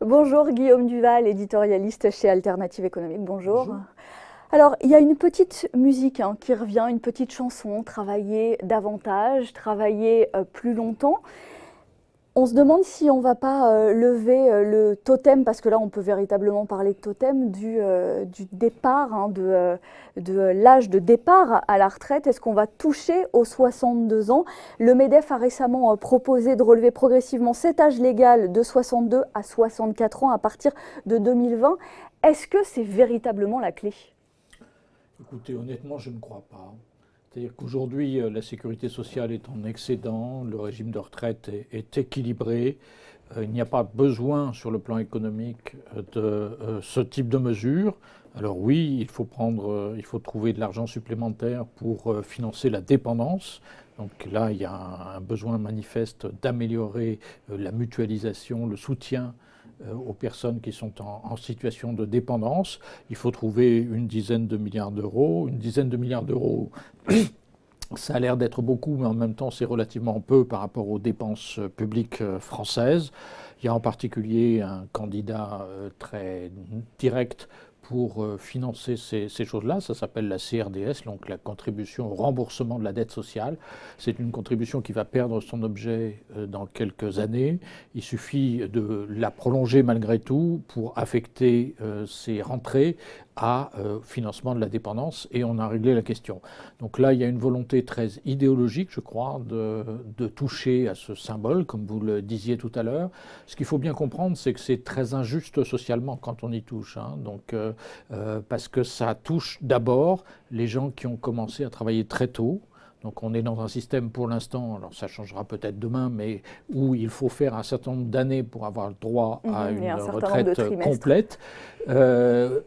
Bonjour Guillaume Duval, éditorialiste chez Alternative Économique, bonjour. Alors, il y a une petite musique qui revient, une petite chanson, travailler davantage, travailler plus longtemps. On se demande si on ne va pas lever le totem, parce que là on peut véritablement parler de totem, du départ, de l'âge de départ à la retraite. Est-ce qu'on va toucher aux 62 ans? Le MEDEF a récemment proposé de relever progressivement cet âge légal de 62 à 64 ans à partir de 2020. Est-ce que c'est véritablement la clé? Écoutez, honnêtement, je ne crois pas. C'est-à-dire qu'aujourd'hui, la sécurité sociale est en excédent, le régime de retraite est équilibré. Il n'y a pas besoin, sur le plan économique, de ce type de mesures. Alors oui, il faut trouver de l'argent supplémentaire pour financer la dépendance. Donc là, il y a un besoin manifeste d'améliorer la mutualisation, le soutien aux personnes qui sont en situation de dépendance. Il faut trouver une dizaine de milliards d'euros. Une dizaine de milliards d'euros, ça a l'air d'être beaucoup, mais en même temps, c'est relativement peu par rapport aux dépenses publiques françaises. Il y a en particulier un candidat très direct pour financer ces choses-là. Ça s'appelle la CRDS, donc la contribution au remboursement de la dette sociale. C'est une contribution qui va perdre son objet dans quelques années. Il suffit de la prolonger malgré tout pour affecter ces rentrées à financement de la dépendance, et on a réglé la question. Donc là, il y a une volonté très idéologique, je crois, de toucher à ce symbole, comme vous le disiez tout à l'heure. Ce qu'il faut bien comprendre, c'est que c'est très injuste socialement quand on y touche. Donc, parce que ça touche d'abord les gens qui ont commencé à travailler très tôt. Donc on est dans un système pour l'instant, alors ça changera peut-être demain, mais où il faut faire un certain nombre d'années pour avoir le droit à une retraite complète.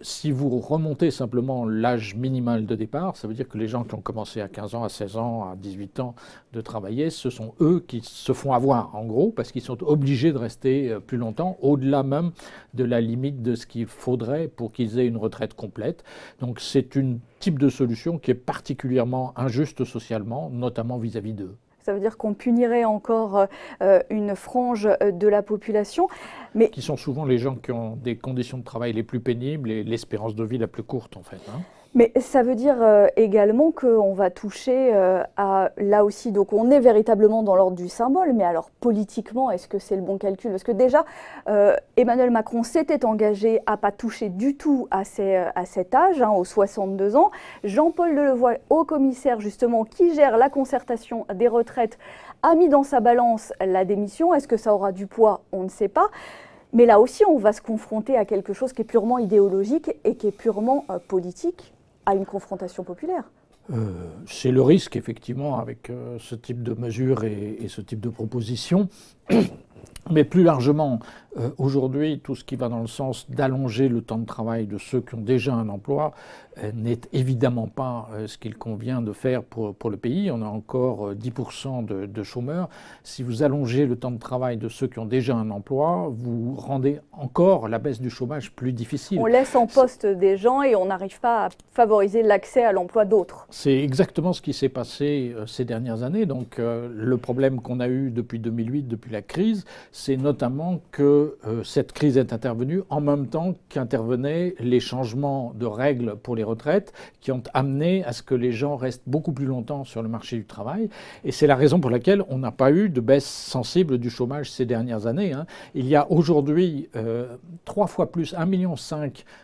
Si vous remontez simplement l'âge minimal de départ, ça veut dire que les gens qui ont commencé à 15 ans, à 16 ans, à 18 ans de travailler, ce sont eux qui se font avoir, en gros, parce qu'ils sont obligés de rester plus longtemps, au-delà même de la limite de ce qu'il faudrait pour qu'ils aient une retraite complète. Donc c'est un type de solution qui est particulièrement injuste socialement, notamment vis-à-vis d'eux. Ça veut dire qu'on punirait encore une frange de la population. Mais qui sont souvent les gens qui ont des conditions de travail les plus pénibles et l'espérance de vie la plus courte, en fait. Mais ça veut dire également qu'on va toucher à, là aussi, donc on est véritablement dans l'ordre du symbole, mais alors politiquement, est-ce que c'est le bon calcul? Parce que déjà, Emmanuel Macron s'était engagé à ne pas toucher du tout à cet âge, aux 62 ans. Jean-Paul Delevoye, haut commissaire justement, qui gère la concertation des retraites, a mis dans sa balance la démission. Est-ce que ça aura du poids? On ne sait pas. Mais là aussi, on va se confronter à quelque chose qui est purement idéologique et qui est purement politique, à une confrontation populaire. C'est le risque, effectivement, avec ce type de mesures et ce type de propositions. Mais plus largement, aujourd'hui, tout ce qui va dans le sens d'allonger le temps de travail de ceux qui ont déjà un emploi n'est évidemment pas ce qu'il convient de faire pour le pays. On a encore 10% de chômeurs. Si vous allongez le temps de travail de ceux qui ont déjà un emploi, vous rendez encore la baisse du chômage plus difficile. On laisse en poste des gens et on n'arrive pas à favoriser l'accès à l'emploi d'autres. C'est exactement ce qui s'est passé ces dernières années. Donc le problème qu'on a eu depuis 2008, depuis la crise, c'est notamment que cette crise est intervenue en même temps qu'intervenaient les changements de règles pour les retraites qui ont amené à ce que les gens restent beaucoup plus longtemps sur le marché du travail. Et c'est la raison pour laquelle on n'a pas eu de baisse sensible du chômage ces dernières années. Il y a aujourd'hui 3 fois plus, 1,5 million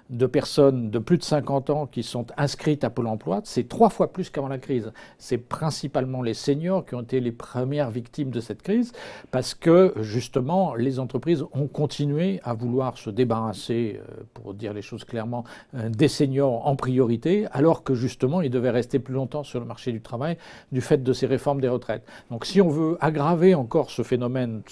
de personnes de plus de 50 ans qui sont inscrites à Pôle emploi. C'est 3 fois plus qu'avant la crise. C'est principalement les seniors qui ont été les premières victimes de cette crise parce que justement les entreprises ont continué à vouloir se débarrasser, pour dire les choses clairement, des seniors en priorité, alors que justement ils devaient rester plus longtemps sur le marché du travail du fait de ces réformes des retraites. Donc si on veut aggraver encore ce phénomène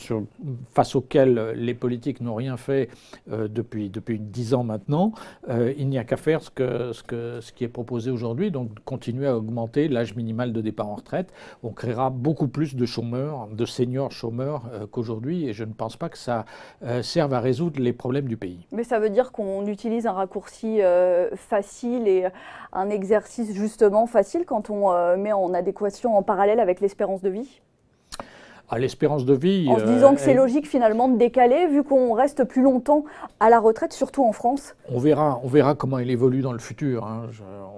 face auquel les politiques n'ont rien fait depuis 10 ans maintenant, il n'y a qu'à faire ce qui est proposé aujourd'hui, donc continuer à augmenter l'âge minimal de départ en retraite. On créera beaucoup plus de chômeurs, de seniors chômeurs qu'aujourd'hui. aujourd'hui et je ne pense pas que ça serve à résoudre les problèmes du pays. Mais ça veut dire qu'on utilise un raccourci facile et un exercice justement facile quand on met en adéquation, en parallèle avec l'espérance de vie? À l'espérance de vie... En se disant que c'est logique finalement de décaler, vu qu'on reste plus longtemps à la retraite, surtout en France. On verra comment il évolue dans le futur. Hein.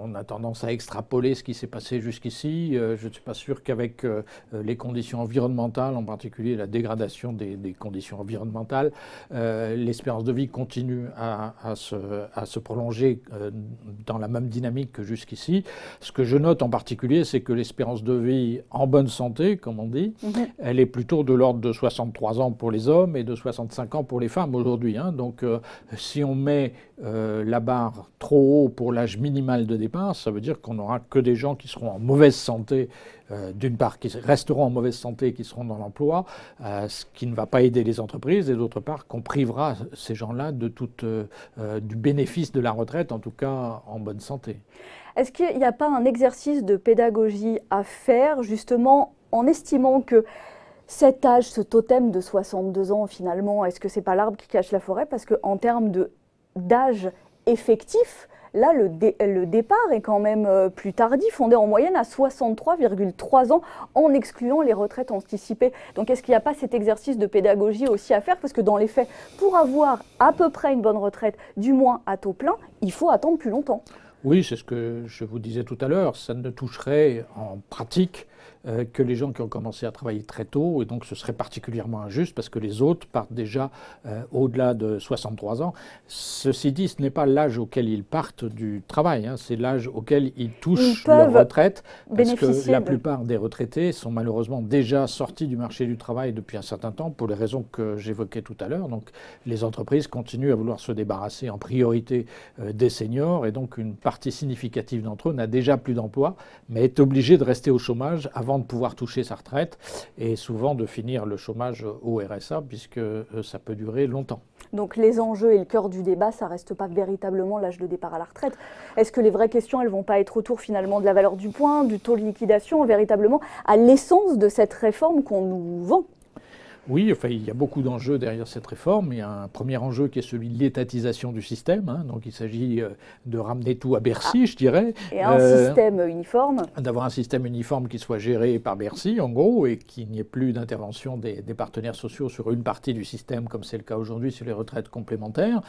On a tendance à extrapoler ce qui s'est passé jusqu'ici. Je ne suis pas sûr qu'avec les conditions environnementales, en particulier la dégradation des conditions environnementales, l'espérance de vie continue à se prolonger dans la même dynamique que jusqu'ici. Ce que je note en particulier, c'est que l'espérance de vie en bonne santé, comme on dit, elle est plutôt de l'ordre de 63 ans pour les hommes et de 65 ans pour les femmes aujourd'hui. Hein. Donc si on met la barre trop haut pour l'âge minimal de départ, ça veut dire qu'on n'aura que des gens qui seront en mauvaise santé, d'une part qui resteront en mauvaise santé et qui seront dans l'emploi, ce qui ne va pas aider les entreprises, et d'autre part qu'on privera ces gens-là de du bénéfice de la retraite, en tout cas en bonne santé. Est-ce qu'il n'y a pas un exercice de pédagogie à faire, justement, en estimant que cet âge, ce totem de 62 ans, finalement, est-ce que ce n'est pas l'arbre qui cache la forêt? Parce qu'en termes d'âge effectif, là, le départ est quand même plus tardif. On est en moyenne à 63,3 ans en excluant les retraites anticipées. Donc, est-ce qu'il n'y a pas cet exercice de pédagogie aussi à faire? Parce que dans les faits, pour avoir à peu près une bonne retraite, du moins à taux plein, il faut attendre plus longtemps. Oui, c'est ce que je vous disais tout à l'heure. Ça ne toucherait en pratique que les gens qui ont commencé à travailler très tôt, et donc ce serait particulièrement injuste parce que les autres partent déjà au-delà de 63 ans. Ceci dit, ce n'est pas l'âge auquel ils partent du travail, hein, c'est l'âge auquel ils touchent leur retraite, parce que la plupart des retraités sont malheureusement déjà sortis du marché du travail depuis un certain temps pour les raisons que j'évoquais tout à l'heure. Donc les entreprises continuent à vouloir se débarrasser en priorité des seniors, et donc une partie significative d'entre eux n'a déjà plus d'emploi, mais est obligée de rester au chômage avant de pouvoir toucher sa retraite, et souvent de finir le chômage au RSA, puisque ça peut durer longtemps. Donc les enjeux et le cœur du débat, ça ne reste pas véritablement l'âge de départ à la retraite. Est-ce que les vraies questions, elles ne vont pas être autour finalement de la valeur du point, du taux de liquidation, véritablement à l'essence de cette réforme qu'on nous vend? Oui, enfin, il y a beaucoup d'enjeux derrière cette réforme. Il y a un premier enjeu qui est celui de l'étatisation du système. Hein. Donc il s'agit de ramener tout à Bercy, je dirais. Et un système uniforme. D'avoir un système uniforme qui soit géré par Bercy, en gros, et qu'il n'y ait plus d'intervention des partenaires sociaux sur une partie du système, comme c'est le cas aujourd'hui sur les retraites complémentaires.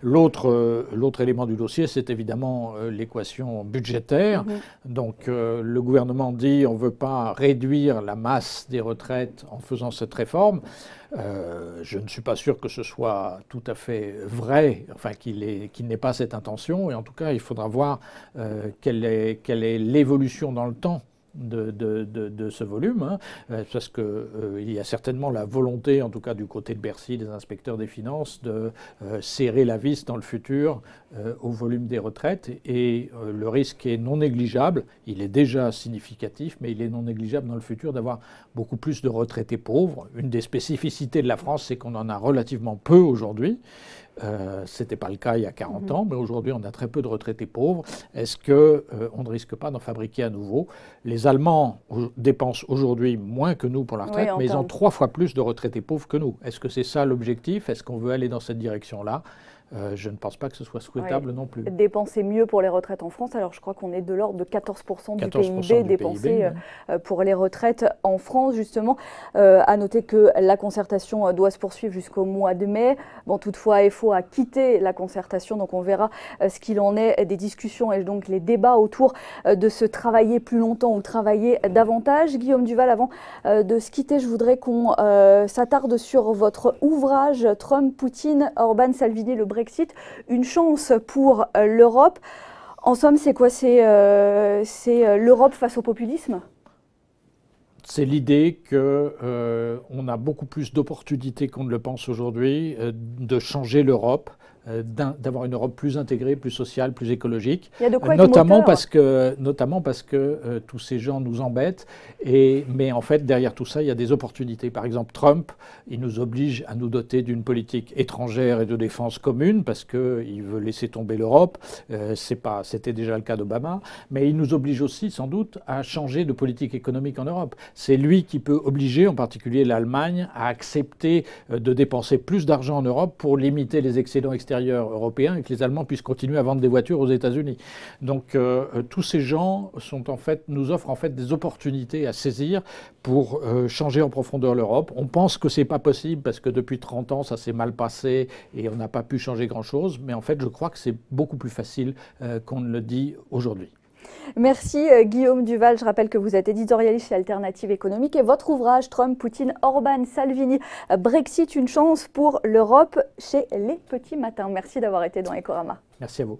L'autre élément du dossier, c'est évidemment l'équation budgétaire. Donc le gouvernement dit on ne veut pas réduire la masse des retraites en faisant cette réforme. Je ne suis pas sûr que ce soit tout à fait vrai, enfin qu'il n'ait pas cette intention, et en tout cas il faudra voir quelle est l'évolution dans le temps de ce volume, hein, parce qu'il y a certainement la volonté, en tout cas du côté de Bercy, des inspecteurs des finances, de serrer la vis dans le futur au volume des retraites, et le risque est non négligeable, il est déjà significatif, mais il est non négligeable dans le futur d'avoir beaucoup plus de retraités pauvres. Une des spécificités de la France, c'est qu'on en a relativement peu aujourd'hui. Ce n'était pas le cas il y a 40 ans, mais aujourd'hui on a très peu de retraités pauvres. Est-ce qu'on ne risque pas d'en fabriquer à nouveau? Les Allemands dépensent aujourd'hui moins que nous pour la retraite, mais ils ont 3 fois plus de retraités pauvres que nous. Est-ce que c'est ça l'objectif? Est-ce qu'on veut aller dans cette direction-là? Je ne pense pas que ce soit souhaitable non plus. Dépenser mieux pour les retraites en France, alors je crois qu'on est de l'ordre de 14% du PIB dépensé pour les retraites en France, justement. À noter que la concertation doit se poursuivre jusqu'au mois de mai. Bon, toutefois, AFO a quitté la concertation, donc on verra ce qu'il en est des discussions et donc les débats autour de se travailler plus longtemps ou travailler davantage. Guillaume Duval, avant de se quitter, je voudrais qu'on s'attarde sur votre ouvrage « Trump, Poutine, Orban, Salvini, le Brexit, une chance pour l'Europe ». En somme, c'est quoi? C'est l'Europe face au populisme? C'est l'idée qu'on a beaucoup plus d'opportunités qu'on ne le pense aujourd'hui de changer l'Europe, d'avoir une Europe plus intégrée, plus sociale, plus écologique. Il y a de quoi être notamment moteur. parce que tous ces gens nous embêtent. Mais en fait, derrière tout ça, il y a des opportunités. Par exemple, Trump, il nous oblige à nous doter d'une politique étrangère et de défense commune parce qu'il veut laisser tomber l'Europe. C'était déjà le cas d'Obama. Mais il nous oblige aussi, sans doute, à changer de politique économique en Europe. C'est lui qui peut obliger, en particulier l'Allemagne, à accepter de dépenser plus d'argent en Europe pour limiter les excédents extérieurs européens et que les Allemands puissent continuer à vendre des voitures aux États-Unis. Donc tous ces gens nous offrent en fait des opportunités à saisir pour changer en profondeur l'Europe. On pense que c'est pas possible parce que depuis 30 ans ça s'est mal passé et on n'a pas pu changer grand-chose, mais en fait je crois que c'est beaucoup plus facile qu'on ne le dit aujourd'hui. Merci Guillaume Duval. Je rappelle que vous êtes éditorialiste chez Alternative Économique et votre ouvrage Trump, Poutine, Orban, Salvini, Brexit, une chance pour l'Europe chez Les Petits Matins. Merci d'avoir été dans Ecorama. Merci à vous.